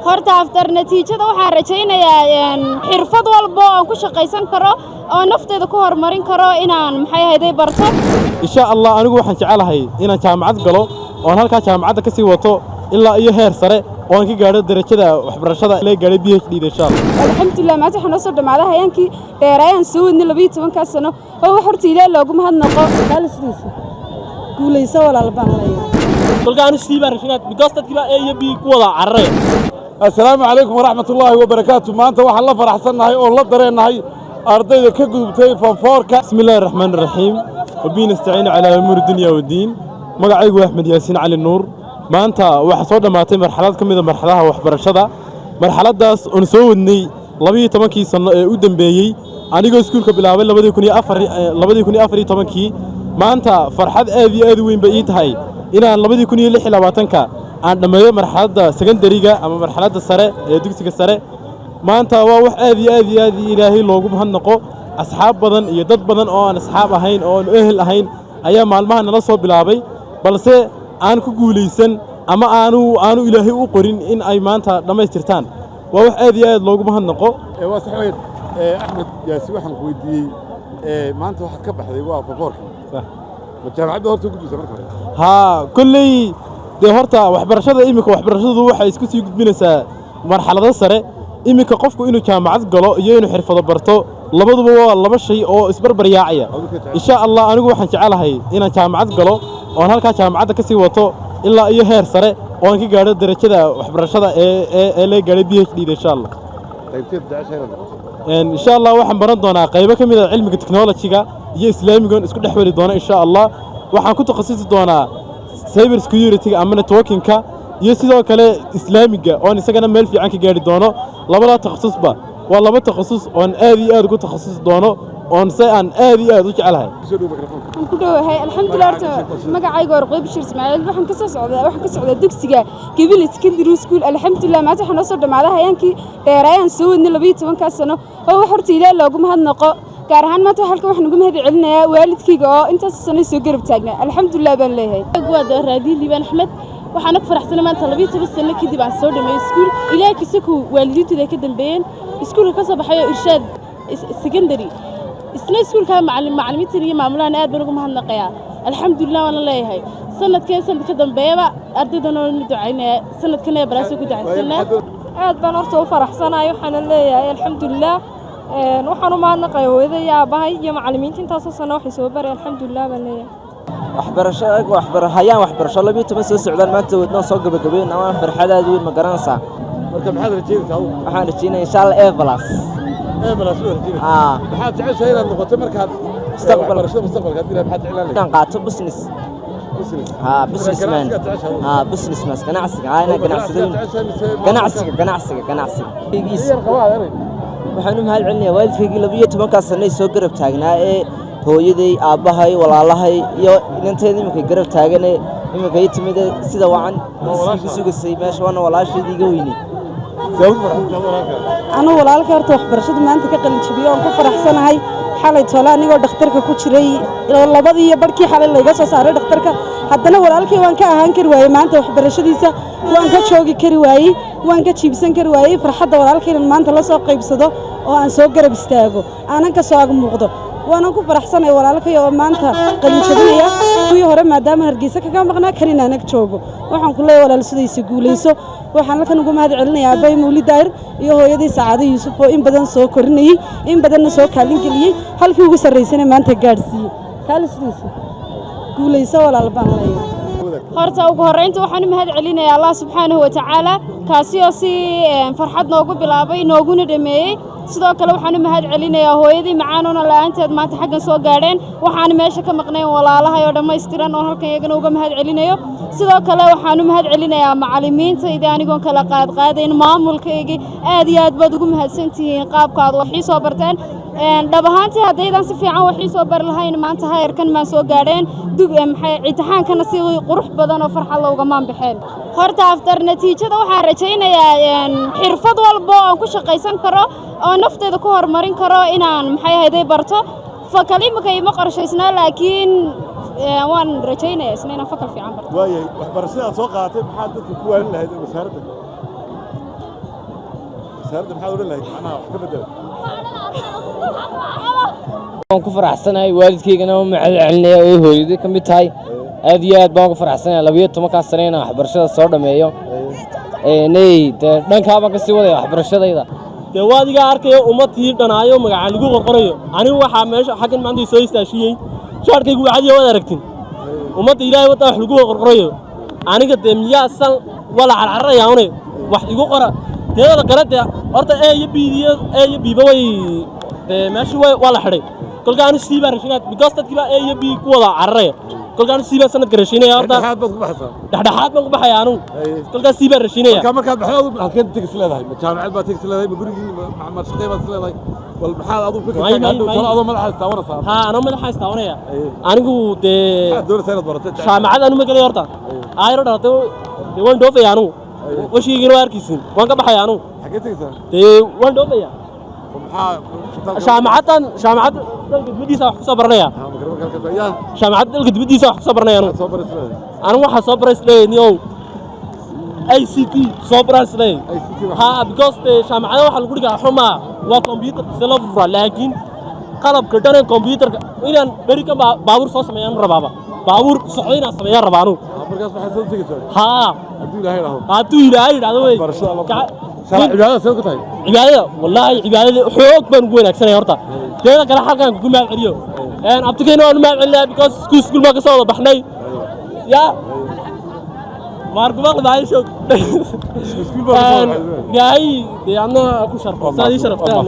horta after natiijada waxaan rajaynayaa xirfad walba oo aan ku shaqaysan karo oo nafteeda ku horumarin karo inaan maxay ahayd barto insha Allah anigu waxaan jecelahay inaan jaamacad galo oo halka jaamacadda ka sii wato ilaa iyo heer sare oo aan ka gaaro darajada waxbarashada la gaaray PhD insha Allah alxamdulillah maanta waxaan soo dhamaaday hayaankii dheerayaan soo wadnay 12 ka sano oo wax horta ilaa loogu mahadnaqo halisdiisa guulayso walaal baan leeyahay dalkaan siiba rashaad bigoostadkiba iyo bi ku wada carray السلام عليكم ورحمة الله وبركاته ما أنت وحلا فرحسنا هاي والله درينا هاي أرضي كجوبتي فنفورك بسم الله الرحمن الرحيم وبين نستعين على أمور الدنيا والدين مقعي أحمد ياسين علي النور ما أنت وحصاد ما تم مرحلات كم إذا مرحلها وحبر الشدة مرحلة داس أنسوني لبي تمكي قدام بيجي أنا جو سكول كبلاوي لبدي يكوني أفري تمكي ما أنت فرحات أذي وين بقيت هاي إن لبدي يكوني لحي لواتنك عندما مرحلة سكندرية أما مرحلة السراء دوكسي السراء ما أنت واحد أذي إلهي لوجب هالنقو أصحاب بدن يدد بدن أو أصحاب هين أو أهل هين أيام معلمها نلصق بلعبي بس أنا كقوليسن أما أنا إلهي أقرن إن أي ما أنت لما يسترتان واحد أذي لوجب هالنقو وصحيح أحمد ياسين وحن قويدي ما أنت واحد كبح ذي واقف فورك صح والجامعة ده هرتو قدوس ها كلي ده هرتا waxbarashada imika waxbarashadu waxay isku sii gudbinaysaa marxalada sare imika qofku inuu jaamacad galo iyo inuu xirfado barto labaduba waa laba shay oo isbarbar yaacaya insha Allah anigu waxaan jecelahay inaan jaamacad galo oo halka jaamacadda ka sii wato ilaa iyo heer sare oo aan ka gaaro darajada waxbarashada ee la gaaray PhD insha Allah insha Allah waxaan baran doonaa qaybo kamid ah cilmiga technology-ga iyo islaamiga isku dhaxwali doona insha Allah waxaan ku takhasusi doonaa cyber security ama networking-ka iyo sidoo kale islaamiga oo isagana meel fiican ka gaari doono labada takhasusba waa laba takhasus oo aad iyo aad ugu takhasusi doono oo aan aad iyo aad u jecelahay ku dhawahay alxamdulillah magacayga Warqooy Bashir Ismaaciil waxaan ka soo socdaa dugsiga Gabil Secondary School alxamdulillah maanta waxaan soo dhamaaday hayaankii dheerayaan soo wadnay 12 ka sano oo wax horta ilaa loogu mahadnaqo gaar ahaan maanta halka waxaan ugu mahad celinayaa waalidkayga oo intaas sano soo garab taagnaa alxamdulillah baan leeyahay waa raadi liban Ahmed waxaan ku faraxsanahay maanta 12 sano kadib aan soo dhameeyay iskuul ilaa kisaku waalidiintu ka dambeeyeen iskuulka ka soo baxay Irshaad Secondary isna iskuulka macallimiinta iyo maamulaha aad baan ugu mahadnaqayaa alxamdulillah waan leeyahay sanadka ka dambeeyaba ardaydana oo ducaynaa sanadkana baraasoo ku ducaysana aad baan horta u faraxsanahay waxaan leeyahay alxamdulillah waxaan u mahadnaqayaa hooyaday iyo aabahay iyo macallimiinta intaas sano waxay soo baray alxamdulillah baan leeyahay waxbarasho 12 soo socdaan maanta wadna soo gabagabeeyna waan farxadaad weyn ma garanaysaa marka maxaad rajaysaa waxaan rajaynayaa insha Allah A+ maxaad jeceshahay inaad noqoto markaad mustaqbalka dira maxaad jeclaan inaan qaato business businessman ganacsiga waxaan u mahad celinayaa waalidkaygii 12 sano soo garab taagnaa ee hooyaday aabahay walaalahay iyo inanteedii imika garab taagan imika ay timid sida wacan suugasay meesha wana walaasheedii iga weynay أنا ولا على كارت وحبرشة ما أنت كقلن شبيه وأنك فرح سنة هاي حالة طلع نيجو دكتورك كوتشري الله بدي يبركي حالة اللي جالس صار دكتورك حتى أنا ولا على كي وأنك أهان كرواي ما أنت وحبرشة ديسا وأنك شوقي كرواي وأنك تشيبسن كرواي فرحة ولا على كي ما أنت لا ساق قيبصده وأنا سوق قرب استاجو أنا كساق مقدو وأنا كفرح سنة ولا على كي ما أنت قلن شبيه ويا هرم ما دام هرجيسك كم مغنى كرينا أنك شوقه وحن كله ولا لسديس يقوليسو waxaan la kan ugu mahad celinayaa Abay Mawlid Daahir iyo hooyadii Saacado Yuusuf oo in badan soo korinayay in badanna soo kaalin galiyay halkii ugu sareysana maanta gaarsiiyay kaalisdiisa guulayso walaal baan leeyahay horta ugu horeynta waxaan u mahad celinayaa Allah subhanahu wa ta'ala kaasi oo si farxad noogu bilaabay nooguna dhameeyay sidoo kale waxaan u mahad celinayaa hooyadii macaanona la'aanteed maanta xaggan soo gaadheen waxaan meesha ka maqnay walaalahay oo dhameystiran oo halkan iyagana uga mahad celinayo sidoo kale waxaan u mahad celinayaa macallimiinta anigoon kala qaadayn maamulkayga aad iyo aad baad ugu mahadsantihiin qaabkaad wax ii soo barteen dhab ahaantii haddaydan si fiican wax ii soo bar lahayn maanta heerkan maan soo gaadheen imtixaankana si qurux badan oo farxad looga maan baxeen horta after natiijada waxaan rajaynayaa xirfad walba oo aan ku shaqaysan karo oo nafteeda ku horumarin karo inaan maxay ahayd barto fakalimka ima qorshaysnaa laakiin waan rajaynayaa isna fakal fiican barto waayay waxbarashada soo qaadatay maxaad dadku ku waalin lahayd wasaaradda wasaaradda maxaad odhan lahayd macnaha wax ka bedela waan ku faraxsanahay waalidkaygana u mahad celinaya oo hooyaday ka mid tahay aad iyo aad baan ugu faraxsanahay 12 sano inaan waxbarashada soo dhameeyo dhankaa baan ka sii wadaya waxbarashadayda dee waadigaa arkayo ummadtii dhanaayo magacaan lagu qorqorayo anigu waxaa meesha xaggan maanta soo istaashiyey shaarkaygu wacadiya waad aragtin ummadda ilaahay waddaa wax lagu qorqorayo aniga dee miyaasan wala carcararayaane wax igu qora teedada kale dee horta e iyo biiba way dee meeshii waa la xidhay kolka anu sii baa rashiinaad because dadkii baa e iyo b ku wada cararaya kolka anu sii baa sanadka rashiinaya horta dhexdhexaad baan ku baxaya anu kolkaa sii baa rashiinaya markaad baxdaad halkeed tigis leedahay ma jaamacad baad tigis leedahay ma gurigii ma shaqay baad leedahay wal maxaad adu fikirkaaga adoo madaxa istaawanaysaa haa anoo madaxa istaawanaya anigu dee dowladda sayid baratay jaamacad anu ma gelay horta ayro dhalatay dee waan dhoofaya anu washigiina waa arkaysin waan ka baxaya anu xagee tigaysaa dee waan dhoofaya jaamacaddan dalka dibaddiisa wax ku soo baranaya jaamacadda dalka dibaddiisa wax ku soo baranaya anigu waxaa soo baray isleeyahay ICT soo baran isleeyahay haa because jaamacadda waxaa lagu dhigaa xumaa waa computer si loo furfura laakiin qalabka dhanee computerka inaan beri ka baabuur soo sameeyaan rabaaba baabuur socdo inaan sameeyaan rabaa anigu markaas waxaa soo tegaysaa haa hadduu ilaahay idhaahdo wey cibaadada soo ku tahay cibaadada wallaahi cibaadada xoog baan ugu wanaagsanay horta teeda kale halkaan kugu mahad celiyo abtikeyna waan u mahad celinaya because iskuul baan ka soo wada baxnay ya maargumaqli baa shoog ilaahay dee adna ku sharfo saad ii sharafteen